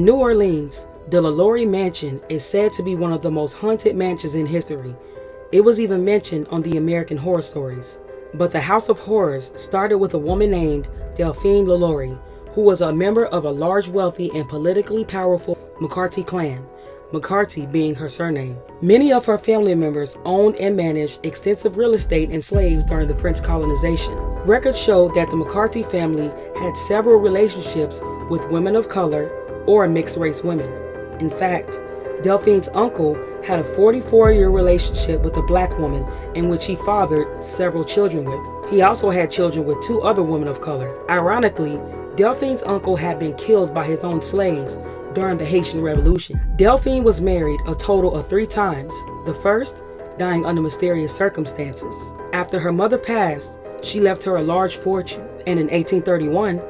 In New Orleans, the LaLaurie mansion is said to be one of the most haunted mansions in history. It was even mentioned on the American Horror Stories. But the House of Horrors started with a woman named Delphine Laulaurie, who was a member of a large, wealthy, and politically powerful McCarty clan, McCarty being her surname. Many of her family members owned and managed extensive real estate and slaves during the French colonization. Records show that the McCarty family had several relationships with women of color or mixed-race women. In fact, Delphine's uncle had a 44-year relationship with a black woman in which he fathered several children with. He also had children with 2 other women of color. Ironically, Delphine's uncle had been killed by his own slaves during the Haitian Revolution. Delphine was married a total of 3 times, the first dying under mysterious circumstances. After her mother passed, she left her a large fortune, and in 1831,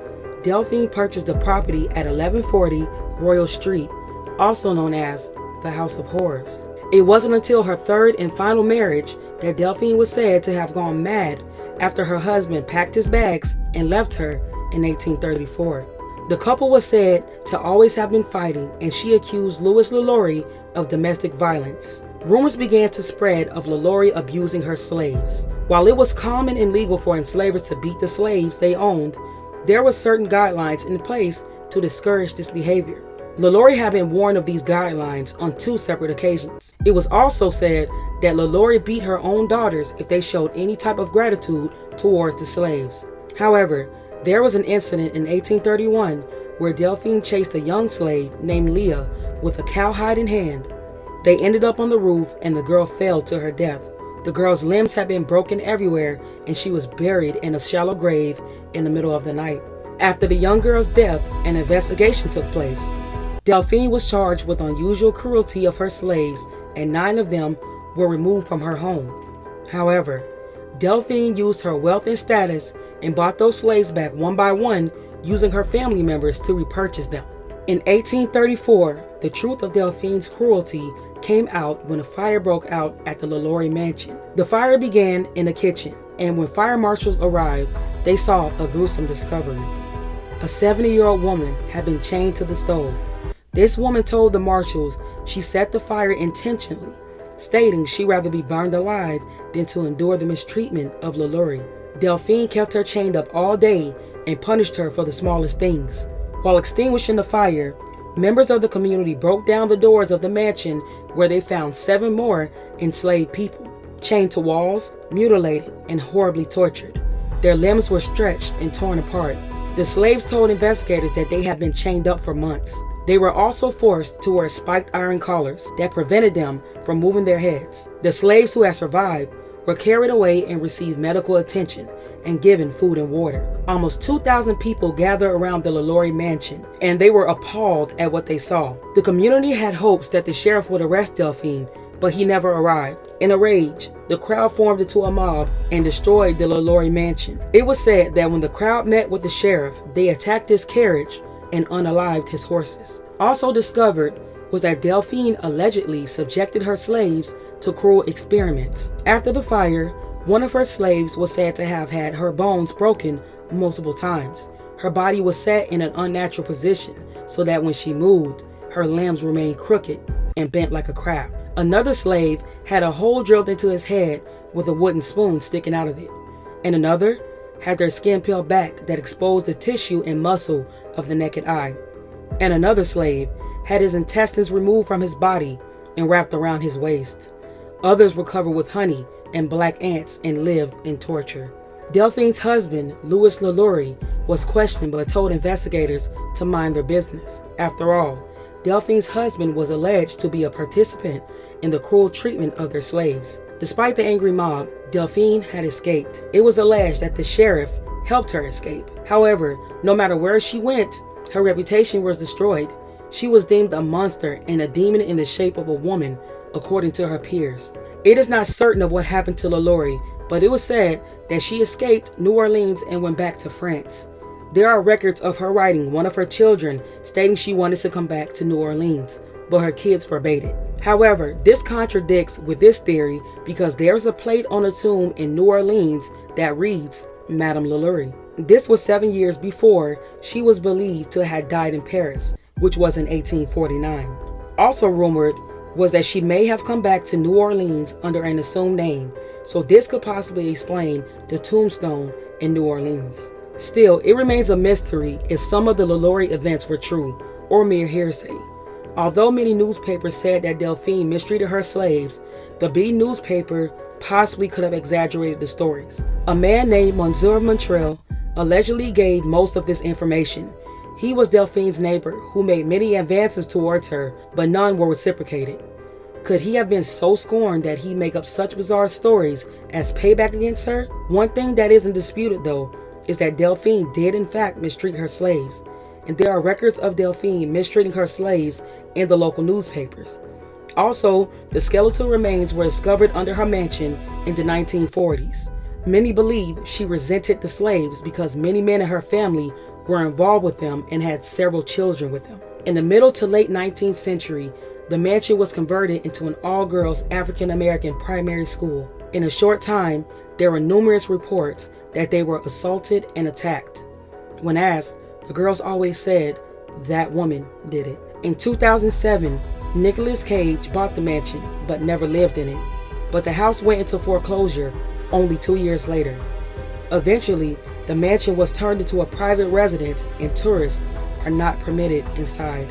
Delphine purchased a property at 1140 Royal Street, also known as the House of Horrors. It wasn't until her 3rd and final marriage that Delphine was said to have gone mad after her husband packed his bags and left her in 1834. The couple was said to always have been fighting, and she accused LaLaurie of domestic violence. Rumors began to spread of LaLaurie abusing her slaves. While it was common and legal for enslavers to beat the slaves they owned, there were certain guidelines in place to discourage this behavior. LaLaurie had been warned of these guidelines on 2 separate occasions. It was also said that LaLaurie beat her own daughters if they showed any type of gratitude towards the slaves. However, there was an incident in 1831 where Delphine chased a young slave named Leah with a cowhide in hand. They ended up on the roof and the girl fell to her death. The girl's limbs had been broken everywhere and she was buried in a shallow grave in the middle of the night. After the young girl's death, an investigation took place. Delphine was charged with unusual cruelty of her slaves, and 9 of them were removed from her home. However, Delphine used her wealth and status and bought those slaves back one by one, using her family members to repurchase them. In 1834, the truth of Delphine's cruelty came out when a fire broke out at the LaLaurie mansion. The fire began in the kitchen, and when fire marshals arrived, they saw a gruesome discovery. A 70-year-old woman had been chained to the stove. This woman told the marshals she set the fire intentionally, stating she'd rather be burned alive than to endure the mistreatment of LaLaurie. Delphine kept her chained up all day and punished her for the smallest things. While extinguishing the fire, members of the community broke down the doors of the mansion where they found 7 more enslaved people, chained to walls, mutilated, and horribly tortured. Their limbs were stretched and torn apart. The slaves told investigators that they had been chained up for months. They were also forced to wear spiked iron collars that prevented them from moving their heads. The slaves who had survived were carried away and received medical attention and given food and water. Almost 2,000 people gathered around the LaLaurie mansion, and they were appalled at what they saw. The community had hopes that the sheriff would arrest Delphine, but he never arrived. In a rage, the crowd formed into a mob and destroyed the LaLaurie mansion. It was said that when the crowd met with the sheriff, they attacked his carriage and unalived his horses. Also discovered was that Delphine allegedly subjected her slaves to cruel experiments. After the fire, one of her slaves was said to have had her bones broken multiple times. Her body was set in an unnatural position so that when she moved, her limbs remained crooked and bent like a crab. Another slave had a hole drilled into his head with a wooden spoon sticking out of it, and another had their skin peeled back that exposed the tissue and muscle of the naked eye. And another slave had his intestines removed from his body and wrapped around his waist. Others were covered with honey and black ants and lived in torture. Delphine's husband, Louis LaLaurie, was questioned but told investigators to mind their business. After all, Delphine's husband was alleged to be a participant in the cruel treatment of their slaves. Despite the angry mob, Delphine had escaped. It was alleged that the sheriff helped her escape. However, no matter where she went, her reputation was destroyed. She was deemed a monster and a demon in the shape of a woman, according to her peers. It is not certain of what happened to LaLaurie, but it was said that she escaped New Orleans and went back to France. There are records of her writing one of her children stating she wanted to come back to New Orleans, but her kids forbade it. However, this contradicts with this theory because there's a plate on a tomb in New Orleans that reads Madame LaLaurie. This was 7 years before she was believed to have died in Paris, which was in 1849. Also rumored was that she may have come back to New Orleans under an assumed name, so this could possibly explain the tombstone in New Orleans. Still, it remains a mystery if some of the LaLaurie events were true or mere hearsay. Although many newspapers said that Delphine mistreated her slaves, the B newspaper possibly could have exaggerated the stories. A man named Monsieur Montrell allegedly gave most of this information. He was Delphine's neighbor who made many advances towards her, but none were reciprocated. Could he have been so scorned that he'd make up such bizarre stories as payback against her? One thing that isn't disputed though is that Delphine did in fact mistreat her slaves, and there are records of Delphine mistreating her slaves in the local newspapers. Also, the skeletal remains were discovered under her mansion in the 1940s. Many believe she resented the slaves because many men in her family were involved with them and had several children with them. In the middle to late 19th century, the mansion was converted into an all-girls African-American primary school. In a short time, there were numerous reports that they were assaulted and attacked. When asked, the girls always said, "That woman did it." In 2007, Nicolas Cage bought the mansion but never lived in it, but the house went into foreclosure only 2 years later. Eventually, the mansion was turned into a private residence and tourists are not permitted inside.